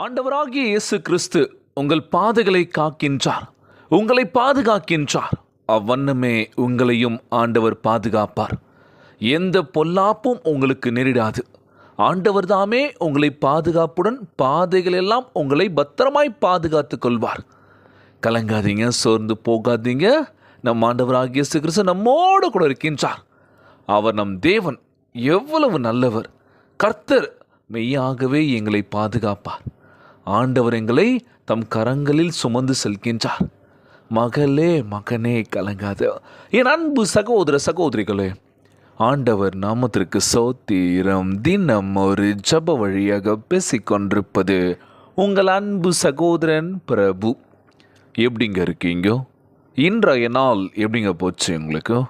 ஆண்டவராகிய இயேசு கிறிஸ்து உங்கள் பாதைகளை காக்கின்றார், உங்களை பாதுகாக்கின்றார். அவ்வண்ணமே உங்களையும் ஆண்டவர் பாதுகாப்பார். எந்த பொல்லாப்பும் உங்களுக்கு நேரிடாது. ஆண்டவர் தாமே உங்களை பாதுகாப்புடன் பாதைகளெல்லாம் உங்களை பத்திரமாய் பாதுகாத்து கொள்வார். கலங்காதீங்க, சோர்ந்து போகாதீங்க. நம் ஆண்டவராகிய இயேசு கிறிஸ்து நம்மோடு கூட இருக்கின்றார். அவர் நம் தேவன் எவ்வளவு நல்லவர். கர்த்தர் மெய்யாகவே எங்களை பாதுகாப்பார். ஆண்டவர் எங்களை தம் கரங்களில் சுமந்து செல்கின்றார். மகளே, மகனே, கலங்காத என் அன்பு சகோதர சகோதரிகளே, ஆண்டவர் நாமத்திற்கு சோத்திரம். தினம் ஒரு ஜப வழியாக பேசிக்கொண்டிருப்பது உங்கள் அன்பு சகோதரன் பிரபு. எப்படிங்க இருக்கீங்க? இன்றைய நாள் எப்படிங்க போச்சு? உங்களுக்கு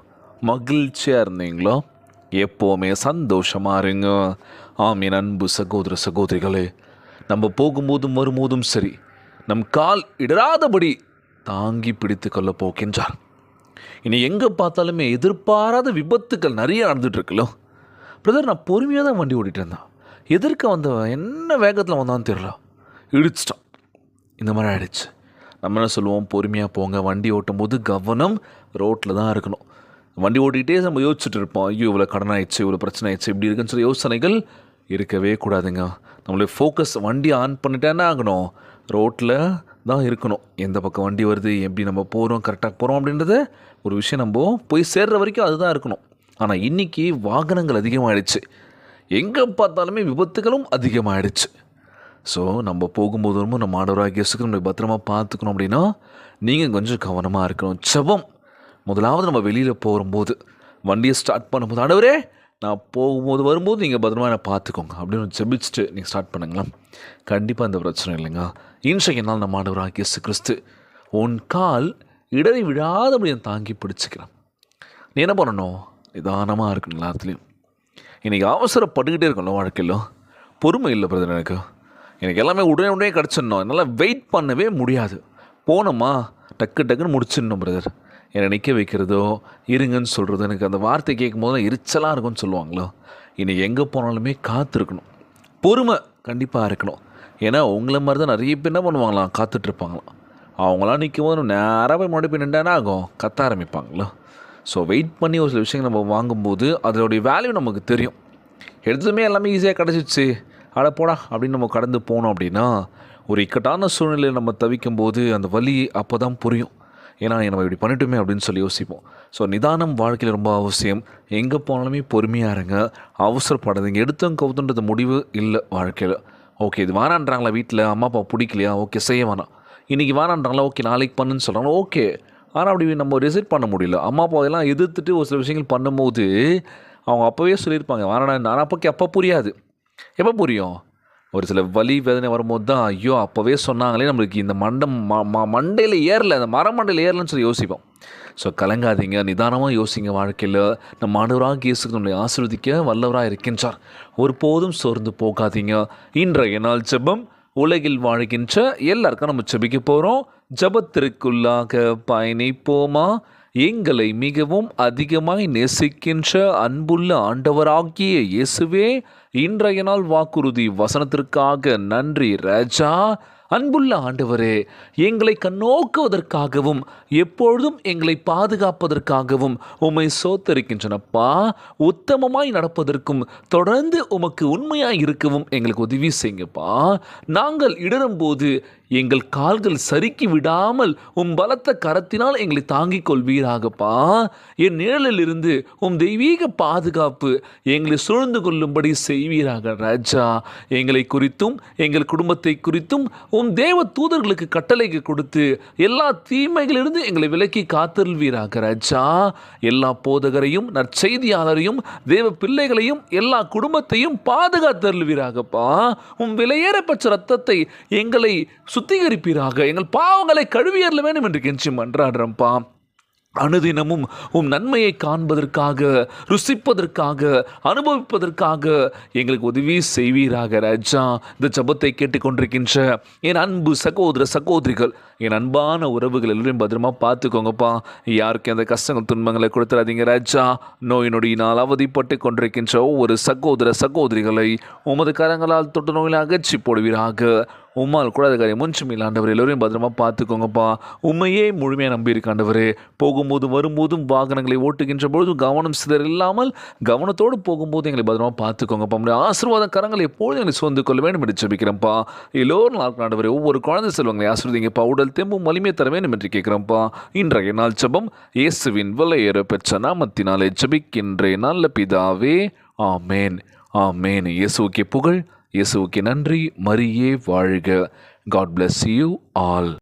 மகிழ்ச்சியாக இருந்தீங்களோ? எப்போவுமே சந்தோஷமாக இருங்க. ஆம் என் அன்பு சகோதர சகோதரிகளே, நம்ம போகும்போதும் வரும்போதும் சரி, நம் கால் இடராதபடி தாங்கி பிடித்து கொள்ள போகின்றார். இனி எங்கே பார்த்தாலுமே எதிர்பாராத விபத்துக்கள் நிறைய நடந்துட்டு இருக்குல்லோ. பிரதர், நான் பொறுமையாக தான் வண்டி ஓட்டிகிட்டு இருந்தேன், எதிர்க்க வந்தவன் என்ன வேகத்தில் வந்தான்னு தெரியல, இடிச்சிட்டான். இந்த மாதிரி ஆகிடுச்சு. நம்ம என்ன சொல்லுவோம்? பொறுமையாக போங்க, வண்டி ஓட்டும் போது கவனம் ரோட்டில் தான் இருக்கணும். வண்டி ஓட்டிகிட்டே நம்ம யோசிச்சுட்டு இருப்போம், ஐயோ இவ்வளோ கடன் ஆயிடுச்சு, இவ்வளோ பிரச்சனை ஆயிடுச்சு, இப்படி இருக்குன்னு சொல்லி யோசனைகள் இருக்கவே கூடாதுங்க. நம்மளுடைய ஃபோக்கஸ் வண்டி ஆன் பண்ணிட்டேன்னா ஆகணும், ரோட்டில் தான் இருக்கணும். எந்த பக்கம் வண்டி வருது, எப்படி நம்ம போகிறோம், கரெக்டாக போகிறோம் அப்படின்றத ஒரு விஷயம் நம்ம போய் சேர்கிற வரைக்கும் அதுதான் இருக்கணும். ஆனால் இன்றைக்கி வாகனங்கள் அதிகமாகிடுச்சு, எங்கே பார்த்தாலுமே விபத்துகளும் அதிகமாகிடுச்சு. ஸோ நம்ம போகும்போது வரும்போது நம்ம ஆண்டவராகிய இயேசுக்கு நம்ம பத்திரமா பார்த்துக்கணும். அப்படின்னா நீங்கள் கொஞ்சம் கவனமாக இருக்கணும். ஜெபம் முதலாவது. நம்ம வெளியில் போகும்போது வண்டியை ஸ்டார்ட் பண்ணும்போது, ஆண்டவரே நான் போகும்போது வரும்போது நீங்கள் பத்திரமா என்னை பார்த்துக்கோங்க அப்படின்னு ஜெபிச்சுட்டு நீங்கள் ஸ்டார்ட் பண்ணுங்களா, கண்டிப்பாக இந்த பிரச்சனை இல்லைங்க. இன்றைக்கு நாள் நம்ம ஆண்டவராகிய இயேசு கிறிஸ்து உன் கால் இடறி விடாதபடி தாங்கி பிடிச்சிக்கிறேன். நீ என்ன பண்ணணும்? நிதானமாக இருக்கணும். எல்லாத்துலேயும் இன்றைக்கி அவசரப்பட்டுக்கிட்டே இருக்கணும். வாழ்க்கையில் பொறுமை இல்லை பிரதர். எனக்கு எல்லாமே உடனே உடனே கிடச்சிடணும், என்னால் வெயிட் பண்ணவே முடியாது. போனோமா டக்கு டக்குன்னு முடிச்சிடணும் பிரதர். என்னை நிற்க வைக்கிறதோ இருங்கன்னு சொல்கிறதோ, எனக்கு அந்த வார்த்தை கேட்கும் போது எரிச்சலாக இருக்கும்னு சொல்லுவாங்களோ. இன்றைக்கி எங்கே போனாலுமே காத்திருக்கணும், பொறுமை கண்டிப்பாக இருக்கணும். ஏன்னா உங்களை மாதிரி தான் நிறைய பேர் என்ன பண்ணுவாங்களாம், காத்துட்ருப்பாங்களாம். அவங்களாம் நிற்கும் போது நேராக போய் முன்னாடி போய் நின்றானா ஆகும், கத்த ஆரம்பிப்பாங்களோ. ஸோ வெயிட் பண்ணி ஒரு சில விஷயங்கள் நம்ம வாங்கும்போது அதனுடைய வேல்யூ நமக்கு தெரியும். எடுத்ததுமே எல்லாமே ஈஸியாக கிடச்சிச்சு, அட போடா அப்படின்னு நம்ம கடந்து போனோம் அப்படின்னா ஒரு இக்கட்டான சூழ்நிலையில் நம்ம தவிக்கும் போது அந்த வலி அப்போ தான் புரியும். ஏன்னா நம்ம இப்படி பண்ணிட்டோமே அப்படின்னு சொல்லி யோசிப்போம். ஸோ நிதானம் வாழ்க்கையில் ரொம்ப அவசியம். எங்கே போனாலுமே பொறுமையாக இருங்க, அவசரப்படாதீங்க. எடுத்தவங்க கவுத்துன்றது முடிவு இல்லை வாழ்க்கையில். ஓகே இது வேணான்றாங்களா, வீட்டில் அம்மா அப்பா பிடிக்கலையா, ஓகே செய்ய வேணாம். இன்றைக்கி வேணான்றாங்களா, ஓகே நாளைக்கு பண்ணுன்னு சொல்கிறாங்க, ஓகே. ஆனால் அப்படி நம்ம ரிசைட் பண்ண முடியல. அம்மா அப்பாவெல்லாம் எதிர்த்துட்டு ஒரு சில விஷயங்கள் பண்ணும்போது அவங்க அப்போவே சொல்லியிருப்பாங்க வேணாடா. நான் அப்போ புரியாது. எப்போ புரியும்? ஒரு சில வலி வேதனை வரும்போது தான், ஐயோ அப்போவே சொன்னாங்களே, நம்மளுக்கு இந்த மண்டையில் ஏறலை, அந்த மரமண்டையில் ஏறலன்னு சொல்லி யோசிப்போம். ஸோ கலங்காதீங்க, நிதானமாக யோசிங்க. வாழ்க்கையில் நம்ம ஆண்டவராகிய இயேசு நம்மளை ஆசீர்வதிக்க வல்லவராக இருக்கின்றார். ஒருபோதும் சோர்ந்து போகாதீங்க. இன்றைய நாள் ஜெபம். உலகில் வாழ்கின்ற எல்லாருக்கும் நம்ம ஜெபிக்க போகிறோம். ஜெபத்திற்குள்ளாக பயணிப்போமா? எங்களை மிகவும் அதிகமாய் நேசிக்கின்ற அன்புள்ள ஆண்டவராகிய இயேசுவே, இன்றைய நாள் வாக்குறுதி வசனத்திற்காக நன்றி ராஜா. அன்புள்ள ஆண்டவரே, எங்களை கண்ணோக்குவதற்காகவும் எப்பொழுதும் எங்களை பாதுகாப்பதற்காகவும் உம்மை சோத்தரிக்கின்றனப்பா. உத்தமமாய் நடப்பதற்கும் தொடர்ந்து உமக்கு உண்மையாய் இருக்கவும் எங்களுக்கு உதவி செய்யுங்கப்பா. நாங்கள் இடரும்போது எங்கள் கால்கள் சறுக்கி விடாமல் உம் பலத்த கரத்தினால் எங்களை தாங்கிக் கொள்வீராகப்பா. என் நிழலில் இருந்து உம் தெய்வீக பாதுகாப்பு எங்களை சூழ்ந்து கொள்ளும்படி செய்வீராக ராஜா. எங்களை குறித்தும் எங்கள் குடும்பத்தை குறித்தும் உம் தேவ தூதர்களுக்கு கட்டளைக்கு கொடுத்து எல்லா தீமைகளிலிருந்து எங்களை விலக்கி காத்தருள்வீராக ராஜா. எல்லா போதகரையும் நற்செய்தியாளரையும் தேவ பிள்ளைகளையும் எல்லா குடும்பத்தையும் பாதுகாத்தருள்வீராகப்பா. உம் விலையேறப்பட்ட ரத்தத்தை எங்களை சுத்திகரிப்பீராக. எங்கள் பாவங்களை கழுவியறல வேண்டும் என்று கெஞ்சி மன்றாடுறோம்ப்பா. அனுதினமும் உம் நன்மையை காண்பதற்காக, ருசிப்பதற்காக, அனுபவிப்பதற்காக எங்களுக்கு உதவி செய்வீராக ராஜா. இந்த ஜெபத்தை கேட்டுக்கொண்டிருக்கின்ற என் அன்பு சகோதர சகோதரிகள், என் அன்பான உறவுகள் எல்லோரையும் பத்திரமா பார்த்துக்கோங்கப்பா. யாருக்கு அந்த கஷ்டங்கள் துன்பங்களை கொடுத்துடாதீங்க ராஜா. நோய் நொடியினால் அவதிப்பட்டு கொண்டிருக்கின்ற ஒவ்வொரு சகோதர சகோதரிகளை உமது கரங்களால் தொட்டு நோயில அகற்றி போடுவீராக. உம்மால் கூடாத காரியம் ஒன்றும் இல்லை ஆண்டவரே. எல்லோரையும் பத்திரமா பார்த்துக்கோங்கப்பா. உண்மையே முழுமையாக நம்பியிருக்க ஆண்டவரே. போகும்போதும் வரும்போதும் வாகனங்களை ஓட்டுகின்ற பொழுது கவனம் சிதற இல்லாமல் கவனத்தோடு போகும்போது எங்களை பத்திரமா பார்த்துக்கோங்கப்பா. நம்முடைய ஆசீர்வாத கரங்களை எப்பொழுதும் எங்களை சூழ்ந்து கொள்ள வேண்டும் என்று ஜெபிக்கிறோம்ப்பா. எல்லோரும் ஆண்டவரே ஒவ்வொரு குழந்தை செல்வங்களை ஆசீர்வதிங்கப்பா. உடல் தெம்பும் வலிமை தர வேண்டும் என்று கேட்கிறோம்ப்பா. இன்றைய நாள் ஜெபம் இயேசுவின் விலையேற பெற்ற நாமத்தினாலே ஜெபிக்கின்றேன் நல்ல பிதாவே. ஆமேன், ஆமேன். இயேசுவுக்கே புகழ், இயேசுவுக்கே நன்றி. மரியே வாழ்க. God bless you all.